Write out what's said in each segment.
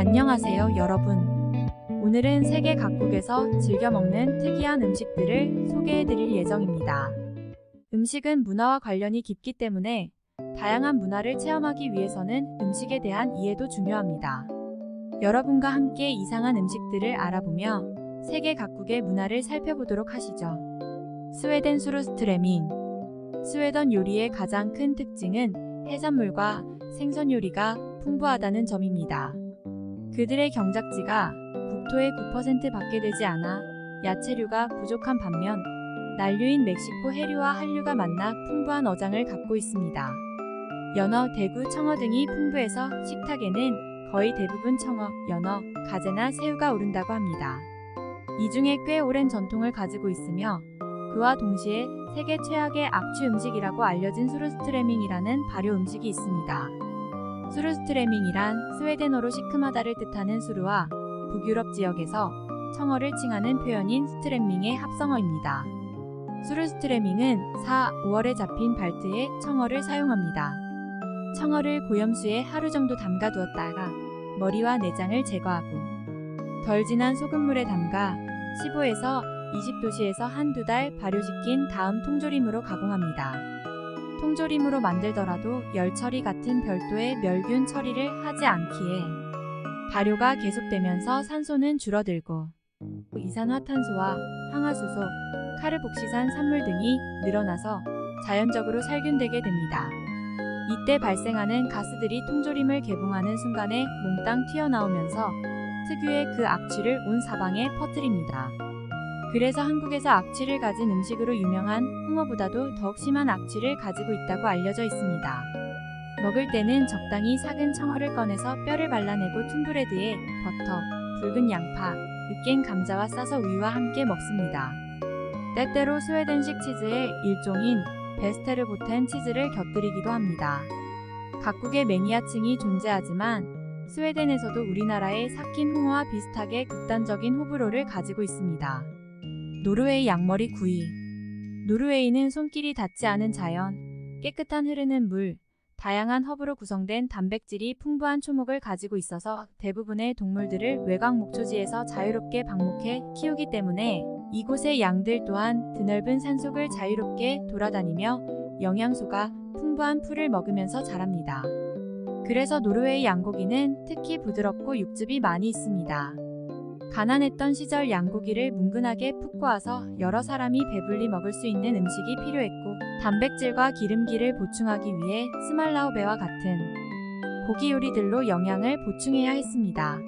안녕하세요, 여러분. 오늘은 세계 각국에서 즐겨 먹는 특이한 음식들을 소개해드릴 예정입니다. 음식은 문화와 관련이 깊기 때문에 다양한 문화를 체험하기 위해서는 음식에 대한 이해도 중요합니다. 여러분과 함께 이상한 음식들을 알아보며 세계 각국의 문화를 살펴보도록 하시죠. 스웨덴 수루스트레밍. 스웨덴 요리의 가장 큰 특징은 해산물과 생선 요리가 풍부하다는 점입니다. 그들의 경작지가 국토의 9%밖에 되지 않아 야채류가 부족한 반면 난류인 멕시코 해류와 한류가 만나 풍부한 어장을 갖고 있습니다. 연어, 대구, 청어 등이 풍부해서 식탁에는 거의 대부분 청어, 연어, 가재나 새우가 오른다고 합니다. 이 중에 꽤 오랜 전통을 가지고 있으며 그와 동시에 세계 최악의 악취 음식이라고 알려진 수루스트레밍이라는 발효 음식이 있습니다. 수루스트레밍이란 스웨덴어로 시큼하다를 뜻하는 수루와 북유럽 지역에서 청어를 칭하는 표현인 스트레밍의 합성어입니다. 수루스트레밍은 4, 5월에 잡힌 발트에 청어를 사용합니다. 청어를 고염수에 하루 정도 담가 두었다가 머리와 내장을 제거하고 덜 진한 소금물에 담가 15에서 20도씨에서 한두 달 발효시킨 다음 통조림으로 가공합니다. 통조림으로 만들더라도 열 처리 같은 별도의 멸균 처리를 하지 않기에 발효가 계속되면서 산소는 줄어들고 이산화탄소와 황화수소, 카르복시산 산물 등이 늘어나서 자연적으로 살균되게 됩니다. 이때 발생하는 가스들이 통조림을 개봉하는 순간에 몽땅 튀어나오면서 특유의 그 악취를 온 사방에 퍼뜨립니다. 그래서 한국에서 악취를 가진 음식으로 유명한 홍어보다도 더욱 심한 악취를 가지고 있다고 알려져 있습니다. 먹을 때는 적당히 삭은 청어를 꺼내서 뼈를 발라내고 툰브레드에 버터, 붉은 양파, 으깬 감자와 싸서 우유와 함께 먹습니다. 때때로 스웨덴식 치즈의 일종인 베스테르보텐 치즈를 곁들이기도 합니다. 각국의 매니아층이 존재하지만 스웨덴에서도 우리나라의 삭힌 홍어와 비슷하게 극단적인 호불호를 가지고 있습니다. 노르웨이 양머리 구이. 노르웨이는 손길이 닿지 않은 자연, 깨끗한 흐르는 물, 다양한 허브로 구성된 단백질이 풍부한 초목을 가지고 있어서 대부분의 동물들을 외곽 목초지에서 자유롭게 방목해 키우기 때문에 이곳의 양들 또한 드넓은 산속을 자유롭게 돌아다니며 영양소가 풍부한 풀을 먹으면서 자랍니다. 그래서 노르웨이 양고기는 특히 부드럽고 육즙이 많이 있습니다. 가난했던 시절 양고기를 뭉근하게 푹 고아서 여러 사람이 배불리 먹을 수 있는 음식이 필요했고 단백질과 기름기를 보충하기 위해 스말라우베와 같은 고기 요리들로 영양을 보충해야 했습니다.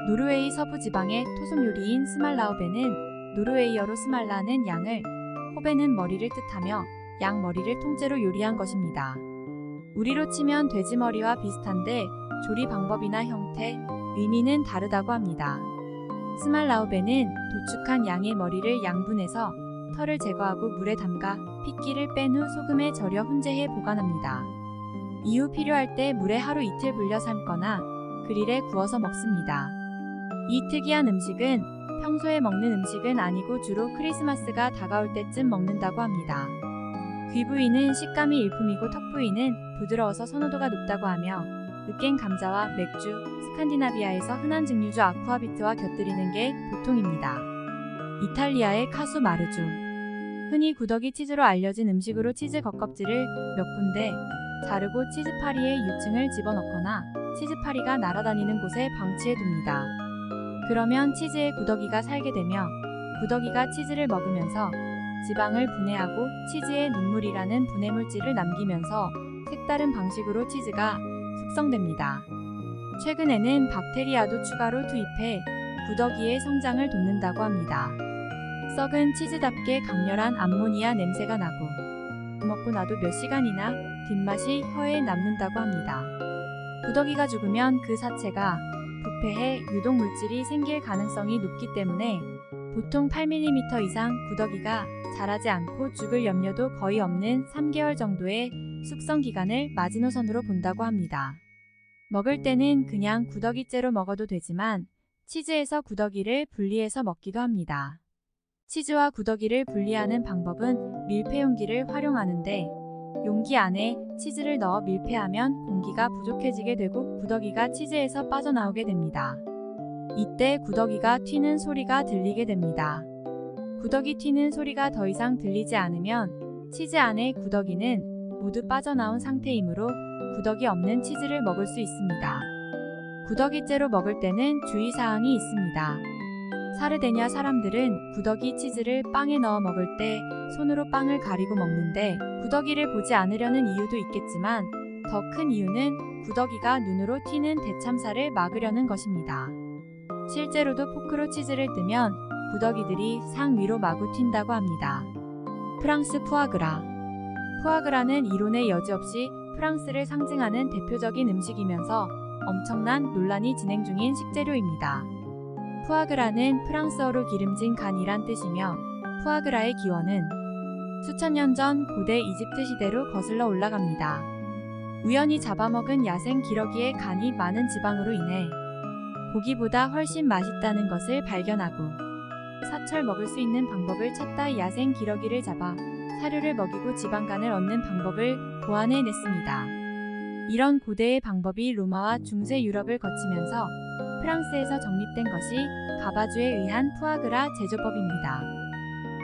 노르웨이 서부 지방의 토속 요리인 스말라우베는 노르웨이어로 스말라는 양을, 호베는 머리를 뜻하며 양 머리를 통째로 요리한 것입니다. 우리로 치면 돼지 머리와 비슷한데 조리 방법이나 형태, 의미는 다르다고 합니다. 스말라우베는 도축한 양의 머리를 양분해서 털을 제거하고 물에 담가 핏기를 뺀 후 소금에 절여 훈제해 보관합니다. 이후 필요할 때 물에 하루 이틀 불려 삶거나 그릴에 구워서 먹습니다. 이 특이한 음식은 평소에 먹는 음식은 아니고 주로 크리스마스가 다가올 때쯤 먹는다고 합니다. 귀 부위는 식감이 일품이고 턱 부위는 부드러워서 선호도가 높다고 하며 으깬 감자와 맥주, 스칸디나비아에서 흔한 증류주 아쿠아비트와 곁들이는 게 보통입니다. 이탈리아의 카수 마르주. 흔히 구더기 치즈로 알려진 음식으로 치즈 겉껍질을 몇 군데 자르고 치즈파리에 유층을 집어넣거나 치즈파리가 날아다니는 곳에 방치해둡니다. 그러면 치즈에 구더기가 살게 되며 구더기가 치즈를 먹으면서 지방을 분해하고 치즈에 눈물이라는 분해물질을 남기면서 색다른 방식으로 치즈가 숙성됩니다. 최근에는 박테리아도 추가로 투입해 구더기의 성장을 돕는다고 합니다. 썩은 치즈답게 강렬한 암모니아 냄새가 나고 먹고 나도 몇 시간이나 뒷맛이 혀에 남는다고 합니다. 구더기가 죽으면 그 사체가 부패해 유독물질이 생길 가능성이 높기 때문에 보통 8mm 이상 구더기가 자라지 않고 죽을 염려도 거의 없는 3개월 정도의 숙성 기간을 마지노선으로 본다고 합니다. 먹을 때는 그냥 구더기째로 먹어도 되지만 치즈에서 구더기를 분리해서 먹기도 합니다. 치즈와 구더기를 분리하는 방법은 밀폐 용기를 활용하는데 용기 안에 치즈를 넣어 밀폐하면 공기가 부족해지게 되고 구더기가 치즈에서 빠져나오게 됩니다. 이때 구더기가 튀는 소리가 들리게 됩니다. 구더기 튀는 소리가 더 이상 들리지 않으면 치즈 안의 구더기는 모두 빠져나온 상태이므로 구더기 없는 치즈를 먹을 수 있습니다. 구더기째로 먹을 때는 주의사항이 있습니다. 사르데냐 사람들은 구더기 치즈를 빵에 넣어 먹을 때 손으로 빵을 가리고 먹는데 구더기를 보지 않으려는 이유도 있겠지만 더 큰 이유는 구더기가 눈으로 튀는 대참사를 막으려는 것입니다. 실제로도 포크로 치즈를 뜨면 구더기들이 상 위로 마구 튄다고 합니다. 프랑스 푸아그라. 푸아그라는 이론의 여지없이 프랑스를 상징하는 대표적인 음식이면서 엄청난 논란이 진행 중인 식재료입니다. 푸아그라는 프랑스어로 기름진 간이란 뜻이며 푸아그라의 기원은 수천 년 전 고대 이집트 시대로 거슬러 올라갑니다. 우연히 잡아먹은 야생 기러기의 간이 많은 지방으로 인해 고기보다 훨씬 맛있다는 것을 발견하고 사철 먹을 수 있는 방법을 찾다 야생 기러기를 잡아 사료를 먹이고 지방간을 얻는 방법을 보완해냈습니다. 이런 고대의 방법이 로마와 중세 유럽을 거치면서 프랑스에서 정립된 것이 가바주에 의한 푸아그라 제조법입니다.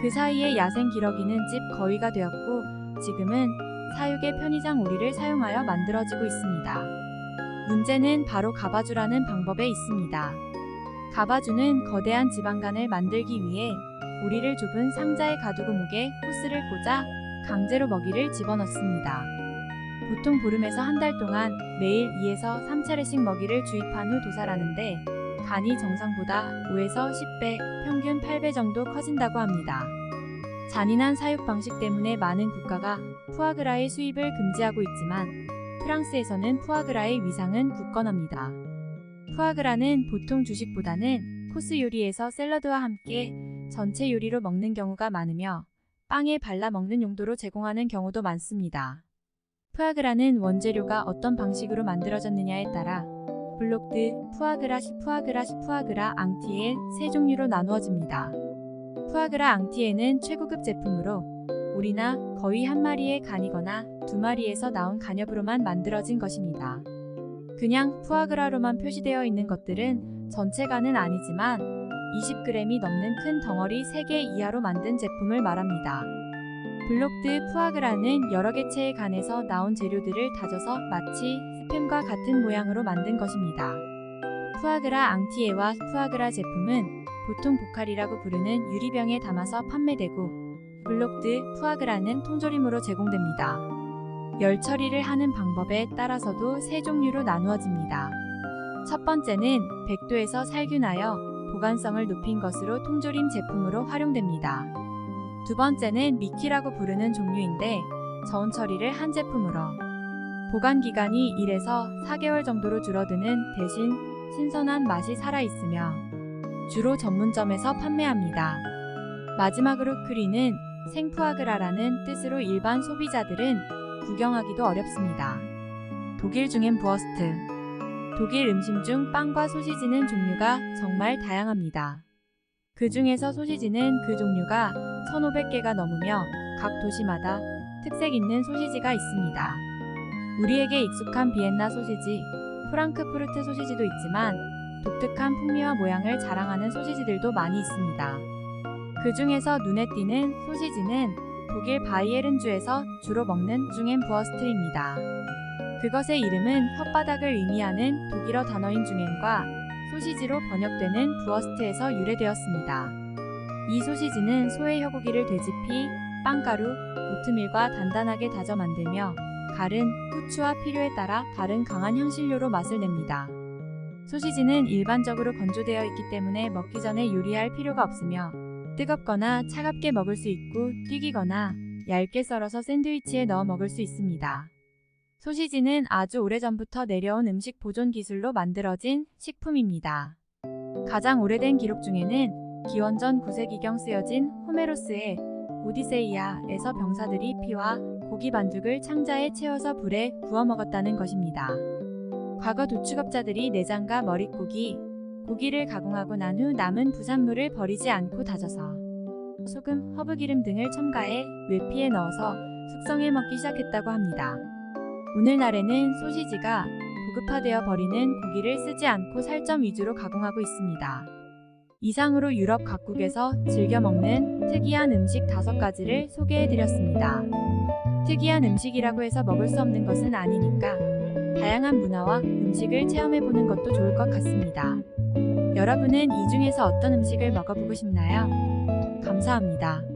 그 사이에 야생 기러기는 집 거위가 되었고 지금은 사육의 편의장 오리를 사용하여 만들어지고 있습니다. 문제는 바로 가바주라는 방법에 있습니다. 가바주는 거대한 지방간을 만들기 위해 오리를 좁은 상자에 가두고 목에 호스를 꽂아 강제로 먹이를 집어넣습니다. 보통 보름에서 한 달 동안 매일 2에서 3차례씩 먹이를 주입한 후 도살하는데 간이 정상보다 5에서 10배, 평균 8배 정도 커진다고 합니다. 잔인한 사육 방식 때문에 많은 국가가 푸아그라의 수입을 금지하고 있지만 프랑스에서는 푸아그라의 위상은 굳건합니다. 푸아그라는 보통 주식보다는 코스 요리에서 샐러드와 함께 전체 요리로 먹는 경우가 많으며 빵에 발라 먹는 용도로 제공하는 경우도 많습니다. 푸아그라는 원재료가 어떤 방식으로 만들어졌느냐에 따라 블록드, 푸아그라시, 푸아그라시, 푸아그라 앙티에 세 종류로 나누어집니다. 푸아그라 앙티에는 최고급 제품으로 오리나 거의 한 마리의 간이거나 두 마리에서 나온 간엽으로만 만들어진 것입니다. 그냥 푸아그라로만 표시되어 있는 것들은 전체 간은 아니지만 20g이 넘는 큰 덩어리 3개 이하로 만든 제품을 말합니다. 블록드 푸아그라는 여러 개체의 간에서 나온 재료들을 다져서 마치 스팸과 같은 모양으로 만든 것입니다. 푸아그라 앙티에와 푸아그라 제품은 보통 보칼이라고 부르는 유리병에 담아서 판매되고 블록드 푸아그라는 통조림으로 제공됩니다. 열 처리를 하는 방법에 따라서도 세 종류로 나누어집니다. 첫 번째는 100도에서 살균하여 보관성을 높인 것으로 통조림 제품으로 활용됩니다. 두 번째는 미키라고 부르는 종류인데 저온 처리를 한 제품으로 보관 기간이 1에서 4개월 정도로 줄어드는 대신 신선한 맛이 살아있으며 주로 전문점에서 판매합니다. 마지막으로 크리는 생푸아그라라는 뜻으로 일반 소비자들은 구경하기도 어렵습니다. 독일 중엔 부어스트. 독일 음식 중 빵과 소시지는 종류가 정말 다양합니다. 그 중에서 소시지는 그 종류가 1,500개가 넘으며 각 도시마다 특색 있는 소시지가 있습니다. 우리에게 익숙한 비엔나 소시지, 프랑크푸르트 소시지도 있지만 독특한 풍미와 모양을 자랑하는 소시지들도 많이 있습니다. 그 중에서 눈에 띄는 소시지는 독일 바이에른주에서 주로 먹는 중엔 부어스트입니다. 그것의 이름은 혓바닥을 의미하는 독일어 단어인 중엔과 소시지로 번역되는 부어스트에서 유래되었습니다. 이 소시지는 소의 혀고기를 되짚이 빵가루, 오트밀과 단단하게 다져 만들며 갈은 후추와 필요에 따라 다른 강한 향신료로 맛을 냅니다. 소시지는 일반적으로 건조되어 있기 때문에 먹기 전에 요리할 필요가 없으며 뜨겁거나 차갑게 먹을 수 있고 튀기거나 얇게 썰어서 샌드위치에 넣어 먹을 수 있습니다. 소시지는 아주 오래전부터 내려온 음식 보존 기술로 만들어진 식품입니다. 가장 오래된 기록 중에는 기원전 9세기경 쓰여진 호메로스의 오디세이아에서 병사들이 피와 고기 반죽을 창자에 채워서 불에 구워 먹었다는 것입니다. 과거 도축업자들이 내장과 머릿고기, 고기를 가공하고 난 후 남은 부산물을 버리지 않고 다져서 소금, 허브기름 등을 첨가해 외피에 넣어서 숙성해 먹기 시작했다고 합니다. 오늘날에는 소시지가 고급화되어 버리는 고기를 쓰지 않고 살점 위주로 가공하고 있습니다. 이상으로 유럽 각국에서 즐겨 먹는 특이한 음식 5가지를 소개해드렸습니다. 특이한 음식이라고 해서 먹을 수 없는 것은 아니니까 다양한 문화와 음식을 체험해보는 것도 좋을 것 같습니다. 여러분은 이 중에서 어떤 음식을 먹어보고 싶나요? 감사합니다.